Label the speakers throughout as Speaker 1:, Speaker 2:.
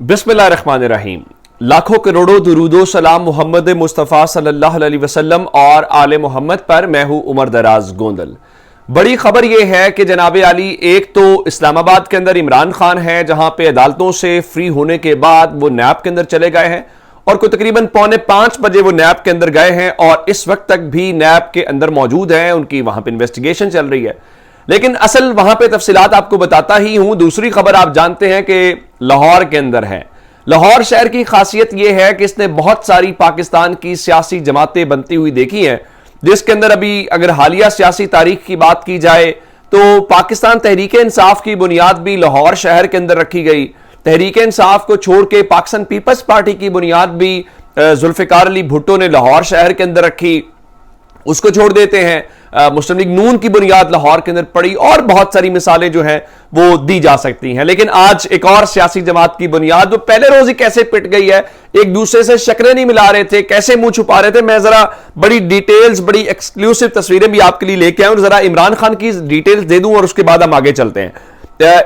Speaker 1: बिस्मिल्लाहिर्रहमानिर्रहीम। लाखों करोड़ों दुरूदो सलाम मोहम्मद मुस्तफ़ा सल्लल्लाहु अलैहि वसल्लम और आले मोहम्मद पर। मैं हूं उमर दराज गोंदल। बड़ी खबर यह है कि जनाब आली, एक तो इस्लामाबाद के अंदर इमरान खान है, जहां पे अदालतों से फ्री होने के बाद वो नैब के अंदर चले गए हैं और कोई तकरीबन 4:45 बजे वो नैब के अंदर गए हैं और इस वक्त तक भी नैब के अंदर मौजूद हैं। उनकी वहां पे इन्वेस्टिगेशन चल रही है, लेकिन असल वहां पे तफसीलात आपको बताता ही हूं। दूसरी खबर आप जानते हैं कि लाहौर के अंदर है। लाहौर शहर की खासियत यह है कि इसने बहुत सारी पाकिस्तान की सियासी जमातें बनती हुई देखी हैं, जिसके अंदर अभी अगर हालिया सियासी तारीख की बात की जाए तो पाकिस्तान तहरीक इंसाफ की बुनियाद भी लाहौर शहर के अंदर रखी गई। तहरीक इंसाफ को छोड़ के पाकिस्तान पीपल्स पार्टी की बुनियाद भी जुल्फिकार अली भुट्टो ने लाहौर शहर के अंदर रखी। उसको छोड़ देते हैं, मुस्लिम लीग नून की बुनियाद लाहौर के अंदर पड़ी और बहुत सारी मिसालें जो हैं वो दी जा सकती हैं। लेकिन आज एक और सियासी जमात की बुनियाद, वो पहले रोज ही कैसे पिट गई है, एक दूसरे से शक्लें नहीं मिला रहे थे, कैसे मुंह छुपा रहे थे। मैं जरा बड़ी डिटेल्स, बड़ी एक्सक्लूसिव तस्वीरें भी आपके लिए लेके आऊं, जरा इमरान खान की डिटेल्स दे दूं और उसके बाद हम आगे चलते हैं।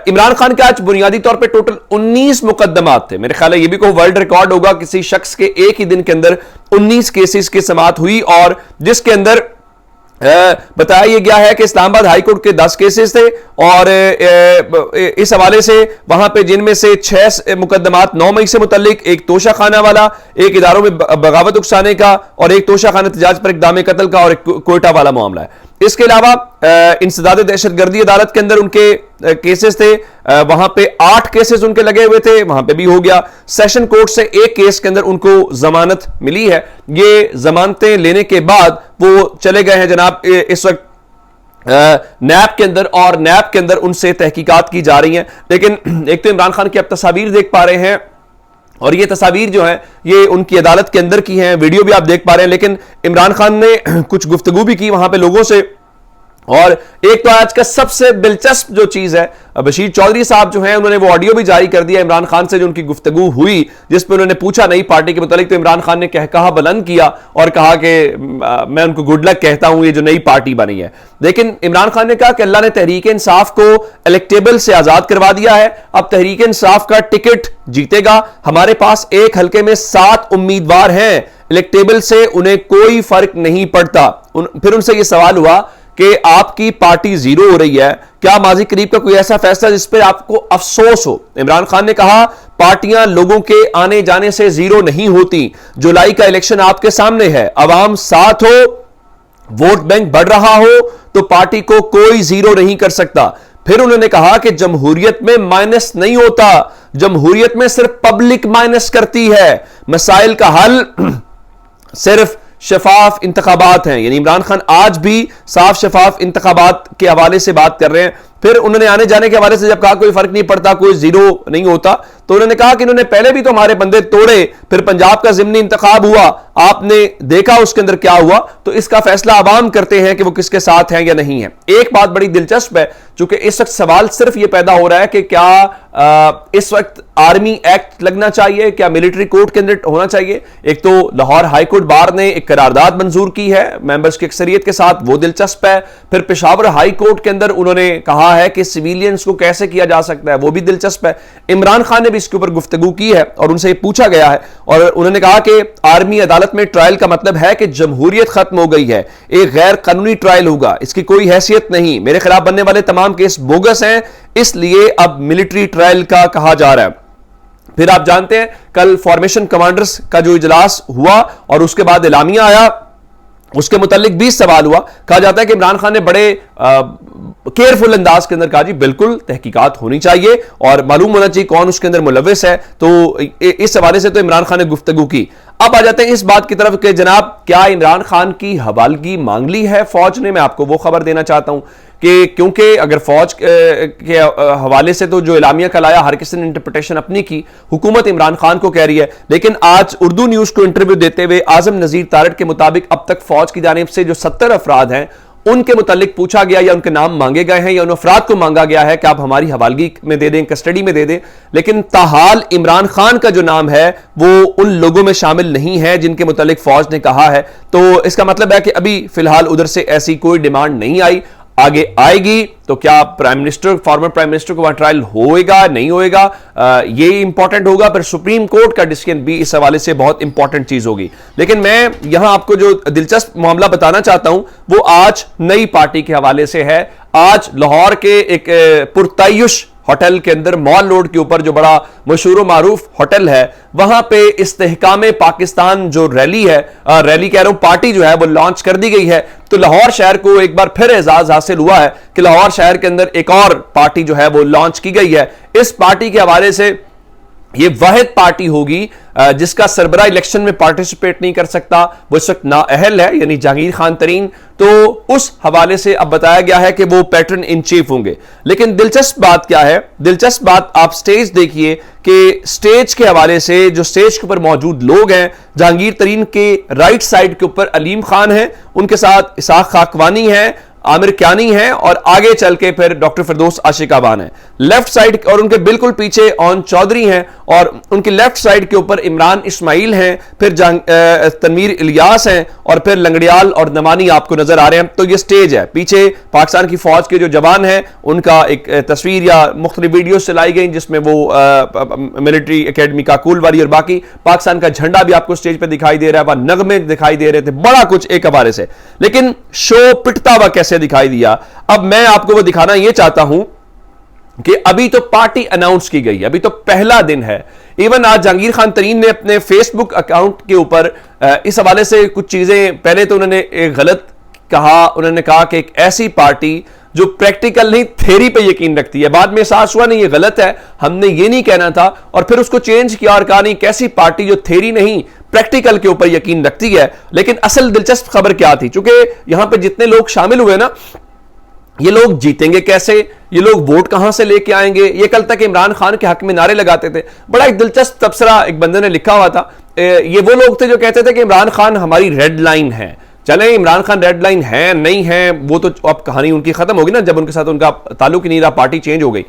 Speaker 1: इमरान खान के आज बुनियादी तौर पे टोटल 19 मुकदमात थे। मेरे ख्याल है ये भी कोई वर्ल्ड रिकॉर्ड होगा, किसी शख्स के एक ही दिन के अंदर 19 केसेस की समाअत हुई और जिसके अंदर बताया यह गया है कि इस्लामाबाद हाईकोर्ट के 10 केसेस थे और इस हवाले से वहां पे जिनमें से 6 मुकदमात 9 मई से मुतल्लिक, एक तोशा खाना वाला, एक इदारों में बगावत उकसाने का और एक तोशा खाना तजाज पर इक़दाम कत्ल का और एक कोयटा वाला मामला है। इसके अलावा इंसदाद दहशतगर्दी अदालत के अंदर उनके केसेस थे, वहां पे 8 केसेस उनके लगे हुए थे, वहां पे भी हो गया। सेशन कोर्ट से एक केस के अंदर उनको जमानत मिली है। ये जमानतें लेने के बाद वो चले गए हैं जनाब इस वक्त नैब के अंदर और नैब के अंदर उनसे तहकीकात की जा रही हैं। लेकिन एक तो इमरान खान की आप तस्वीर देख पा रहे हैं और ये तस्वीर जो है ये उनकी अदालत के अंदर की है, वीडियो भी आप देख पा रहे हैं। लेकिन इमरान खान ने कुछ गुफ्तगू भी की वहां पे लोगों से, और एक तो आज का सबसे दिलचस्प जो चीज है, बशीर चौधरी साहब जो हैं उन्होंने वो ऑडियो भी जारी कर दिया इमरान खान से, जो उनकी गुफ्तगू हुई जिसपे उन्होंने पूछा नई पार्टी के मुतालिक, तो इमरान खान ने कहा बुलंद किया और कहा कि मैं उनको गुड लक कहता हूं ये जो नई पार्टी बनी है। लेकिन इमरान खान ने कहा कि अल्लाह ने तहरीक इंसाफ को इलेक्टेबल से आजाद करवा दिया है, अब तहरीक इंसाफ का टिकट जीतेगा। हमारे पास एक हल्के में 7 उम्मीदवार हैं, इलेक्टेबल से उन्हें कोई फर्क नहीं पड़ता। फिर उनसे यह सवाल हुआ कि आपकी पार्टी जीरो हो रही है, क्या माजी करीब का कोई ऐसा फैसला जिस पर आपको अफसोस हो? इमरान खान ने कहा पार्टियां लोगों के आने जाने से जीरो नहीं होती। जुलाई का इलेक्शन आपके सामने है, अवाम साथ हो, वोट बैंक बढ़ रहा हो तो पार्टी को कोई जीरो नहीं कर सकता। फिर उन्होंने कहा कि जमहूरियत में माइनस नहीं होता, जमहूरियत में सिर्फ पब्लिक माइनस करती है। मसाइल का हल सिर्फ शफाफ इंतखाबात हैं। यानी इमरान खान आज भी साफ शफाफ इंतखाबात के हवाले से बात कर रहे हैं। फिर उन्होंने आने जाने के हवाले से जब कहा कोई फर्क नहीं पड़ता, कोई जीरो नहीं होता, तो उन्होंने कहा कि इन्होंने पहले भी तो हमारे बंदे तोड़े, फिर पंजाब का जिमनी इंतखाब हुआ, आपने देखा उसके अंदर क्या हुआ, तो इसका फैसला अवाम करते हैं कि वो किसके साथ हैं या नहीं है। एक बात बड़ी दिलचस्प है, चूंकि इस वक्त सवाल सिर्फ यह पैदा हो रहा है कि क्या इस वक्त आर्मी एक्ट लगना चाहिए, क्या मिलिट्री कोर्ट के अंदर होना चाहिए। एक तो लाहौर हाईकोर्ट बार ने एक करारदाद मंजूर की है मेंबर्स की अक्सरियत के साथ, वो दिलचस्प है। फिर पेशावर हाई कोर्ट के अंदर उन्होंने कहा है कि सिविलियंस को कैसे किया जा सकता है, वो भी दिलचस्प है। इमरान खान ने भी इसके ऊपर गुफ्तगू की है और उनसे पूछा गया है और उन्होंने कहा कि आर्मी अदालत में ट्रायल का मतलब है कि जमहूरियत खत्म हो गई है, एक गैर कानूनी ट्रायल होगा, इसकी कोई हैसियत नहीं, मेरे खिलाफ बनने वाले तमाम केस बोगस हैं, इसलिए अब मिलिट्री ट्रायल का कहा जा रहा है। फिर आप जानते हैं कल फॉर्मेशन कमांडर्स का जो इजलास हुआ और उसके बाद एलामिया आया, उसके मुतालिक 20 सवाल हुआ। कहा जाता है कि इमरान खान ने बड़े केयरफुल अंदाज के अंदर कहा जी बिल्कुल तहकीकात होनी चाहिए और मालूम होना चाहिए कौन उसके अंदर मुलविस है। तो इस हवाले से तो इमरान खान ने गुफ्तगू की। अब आ जाते हैं इस बात की तरफ कि जनाब क्या इमरान खान की हवालगी मांग ली है फौज ने। मैं आपको वो खबर देना चाहता हूं कि क्योंकि अगर फौज के हवाले से तो जो इलामिया कल आया, हर किसी ने इंटरप्रिटेशन अपनी की, हुकूमत इमरान खान को कह रही है, लेकिन आज उर्दू न्यूज को इंटरव्यू देते हुए आजम नजीर तारड़ के मुताबिक अब तक फौज की जानिब से जो 70 अफराद हैं उनके मुतालिक पूछा गया या उनके नाम मांगे गए हैं या उन अफराद को मांगा गया है कि आप हमारी हवालगी में दे दें, कस्टडी में दे दें, लेकिन ताहाल इमरान खान का जो नाम है वो उन लोगों में शामिल नहीं है जिनके मुतालिक फौज ने कहा है। तो इसका मतलब है कि अभी फिलहाल उधर से ऐसी कोई डिमांड नहीं आई। आगे आएगी तो क्या prime minister, former prime minister को वहां ट्रायल होएगा नहीं होएगा, ये इंपॉर्टेंट होगा। पर सुप्रीम कोर्ट का डिसीजन भी इस हवाले से बहुत इंपॉर्टेंट चीज होगी। लेकिन मैं यहां आपको जो दिलचस्प मामला बताना चाहता हूं वो आज नई पार्टी के हवाले से है। आज लाहौर के एक पुरतायुश होटल के अंदर, मॉल रोड के ऊपर जो बड़ा मशहूर व मारूफ होटल है, वहां पे इस्तेहकाम पाकिस्तान जो रैली है, रैली कह रहा हूं, पार्टी जो है वो लॉन्च कर दी गई है। तो लाहौर शहर को एक बार फिर एजाज हासिल हुआ है कि लाहौर शहर के अंदर एक और पार्टी जो है वो लॉन्च की गई है। इस पार्टी के हवाले से ये वाहिद पार्टी होगी जिसका सरबरा इलेक्शन में पार्टिसिपेट नहीं कर सकता, वो इस वक्त नाअहल है, यानी जहांगीर खान तरीन। तो उस हवाले से अब बताया गया है कि वो पैटर्न इन चीफ होंगे। लेकिन दिलचस्प बात क्या है? दिलचस्प बात, आप स्टेज देखिए कि स्टेज के हवाले से जो स्टेज के ऊपर मौजूद लोग हैं, जहांगीर तरीन के राइट साइड के ऊपर अलीम खान है, उनके साथ इसाक खाकवानी है, आमिर क्यानी है और आगे चल के फिर डॉक्टर फिरदौस आशिकाबान है लेफ्ट साइड, और उनके बिल्कुल पीछे ओन चौधरी हैं और उनके लेफ्ट साइड के ऊपर इमरान इस्माइल हैं, फिर तनवीर इलियास हैं और फिर लंगड़ियाल और नमानी आपको नजर आ रहे हैं। तो ये स्टेज है। पीछे पाकिस्तान की फौज के जो जवान हैं उनका एक तस्वीर या मुख्तलिफ वीडियो चलाई गई जिसमें वो मिलिट्री एकेडमी काकूल वाली और बाकी पाकिस्तान का झंडा भी आपको स्टेज पर दिखाई दे रहा है, वह नगमे दिखाई दे रहे थे, बड़ा कुछ एक हवाले से। लेकिन शो पिटता हुआ कैसे दिखाई दिया, अब मैं आपको वो दिखाना ये चाहता हूं कि अभी तो पार्टी अनाउंस की गई है, अभी तो पहला दिन है। इवन आज जहांगीर खान तरीन ने अपने फेसबुक अकाउंट के ऊपर इस हवाले से कुछ चीजें, पहले तो उन्होंने एक गलत कहा, उन्होंने कहा कि एक ऐसी पार्टी जो प्रैक्टिकल नहीं थ्योरी पे यकीन रखती है। बाद में एहसास हुआ नहीं ये गलत है, हमने ये नहीं कहना था, और फिर उसको चेंज किया और कहा नहीं, कैसी पार्टी जो थ्योरी नहीं प्रैक्टिकल के ऊपर यकीन रखती है। लेकिन असल दिलचस्प खबर क्या थी, चूंकि यहां पे जितने लोग शामिल हुए ना, ये लोग जीतेंगे कैसे, ये लोग वोट कहां से लेके आएंगे, ये कल तक इमरान खान के हक में नारे लगाते थे। बड़ा एक दिलचस्प तबसरा एक बंदे ने लिखा हुआ था, ये वो लोग थे जो कहते थे कि इमरान खान हमारी रेड लाइन है। चले इमरान खान रेड लाइन है नहीं है वो तो अब कहानी उनकी खत्म होगी ना, जब उनके साथ उनका ताल्लुक ही नहीं रहा, पार्टी चेंज हो गई।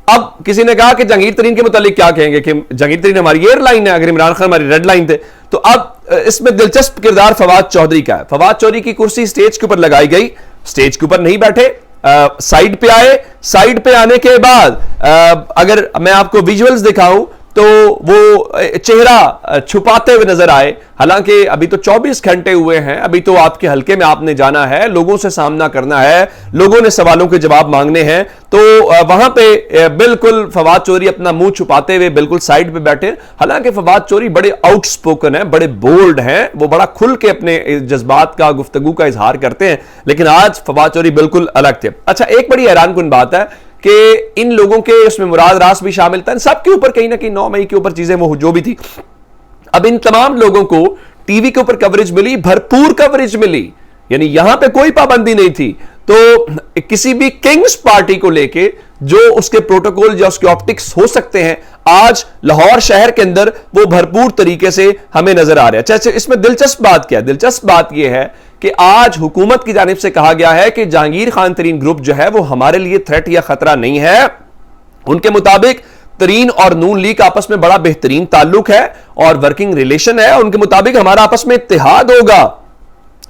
Speaker 1: अब किसी ने कहा कि जहांगीर तरीन के मुतालिक क्या कहेंगे कि जहांगीर तरीन हमारी एयर लाइन है, अगर इमरान खान हमारी रेड लाइन थे। तो अब इसमें दिलचस्प किरदार फवाद चौधरी का है। फवाद चौधरी की कुर्सी स्टेज के ऊपर लगाई गई, स्टेज के ऊपर नहीं बैठे, साइड पे आए। साइड पे आने के बाद अगर मैं आपको विजुअल्स दिखाऊं तो वो चेहरा छुपाते हुए नजर आए। हालांकि अभी तो 24 घंटे हुए हैं, अभी तो आपके हलके में आपने जाना है, लोगों से सामना करना है, लोगों ने सवालों के जवाब मांगने हैं। तो वहां पे बिल्कुल फवाद चौधरी अपना मुंह छुपाते हुए बिल्कुल साइड पे बैठे। हालांकि फवाद चौधरी बड़े आउटस्पोकन है, बड़े बोल्ड हैं, वो बड़ा खुल के अपने जज्बात का, गुफ्तगू का इजहार करते हैं। लेकिन आज फवाद चौधरी बिल्कुल अलग थे। अच्छा, एक बड़ी हैरानकुन बात है कि इन लोगों के, उसमें मुराद रास भी शामिल था, सबके ऊपर कहीं ना कहीं 9 मई के ऊपर चीजें वो जो भी थी। अब इन तमाम लोगों को टीवी के ऊपर कवरेज मिली, भरपूर कवरेज मिली, यानी यहां पे कोई पाबंदी नहीं थी। तो किसी भी किंग्स पार्टी को लेके जो उसके प्रोटोकॉल या उसके ऑप्टिक्स हो सकते हैं, आज लाहौर शहर के अंदर वो भरपूर तरीके से हमें नजर आ रहे हैं। अच्छा, इसमें दिलचस्प बात क्या है? दिलचस्प बात यह है कि आज हुकूमत की जानिब से कहा गया है कि जहांगीर खान तरीन ग्रुप जो है वो हमारे लिए थ्रेट या खतरा नहीं है। उनके मुताबिक तरीन और नून लीग आपस में बड़ा बेहतरीन ताल्लुक है और वर्किंग रिलेशन है। उनके मुताबिक हमारा आपस में इत्तेहाद होगा,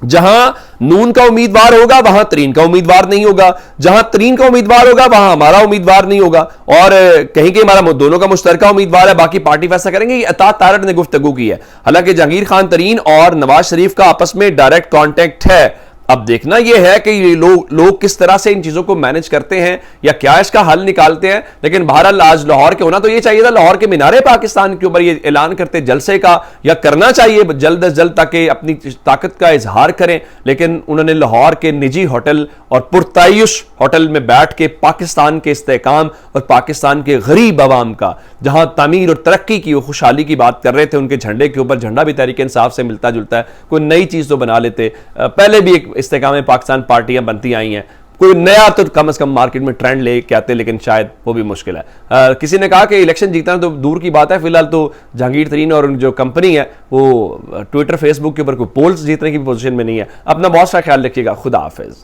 Speaker 1: जहां नून का उम्मीदवार होगा वहां तरीन का उम्मीदवार नहीं होगा, जहां तरीन का उम्मीदवार होगा वहां हमारा उम्मीदवार नहीं होगा, और कहीं कि हमारा दोनों का मुश्तरका उम्मीदवार है, बाकी पार्टी फैसला करेंगे। ये अता तारड़ ने गुफ्तगू की है। हालांकि जहांगीर खान तरीन और नवाज शरीफ का आपस में डायरेक्ट कॉन्टेक्ट है। अब देखना यह है कि ये लोग किस तरह से इन चीजों को मैनेज करते हैं या क्या इसका हल निकालते हैं। लेकिन बहरहाल आज लाहौर के होना तो ये चाहिए था, लाहौर के मीनारे पाकिस्तान के ऊपर ये ऐलान करते जलसे का, या करना चाहिए जल्द अज जल्द ताकि अपनी ताकत का इजहार करें। लेकिन उन्होंने लाहौर के निजी होटल और पुरतायुश होटल में बैठ के पाकिस्तान के इस्तेहकाम और पाकिस्तान के गरीब अवाम का, जहां तामीर और तरक्की की, खुशहाली की बात कर रहे थे, उनके झंडे के ऊपर झंडा भी तहरीक इंसाफ से मिलता जुलता है, कोई नई चीज तो बना लेते। पहले भी एक इस्तेकाम में पाकिस्तान पार्टियां बनती आई हैं, कोई नया तो कम से कम मार्केट में ट्रेंड लेके आते, लेकिन शायद वो भी मुश्किल है। किसी ने कहा कि इलेक्शन जीतना तो दूर की बात है, फिलहाल तो जहांगीर तरीन और जो कंपनी है वो ट्विटर फेसबुक के ऊपर कोई पोल्स जीतने की पोजीशन में नहीं है। अपना बहुत सा ख्याल रखिएगा। खुदा हाफिज।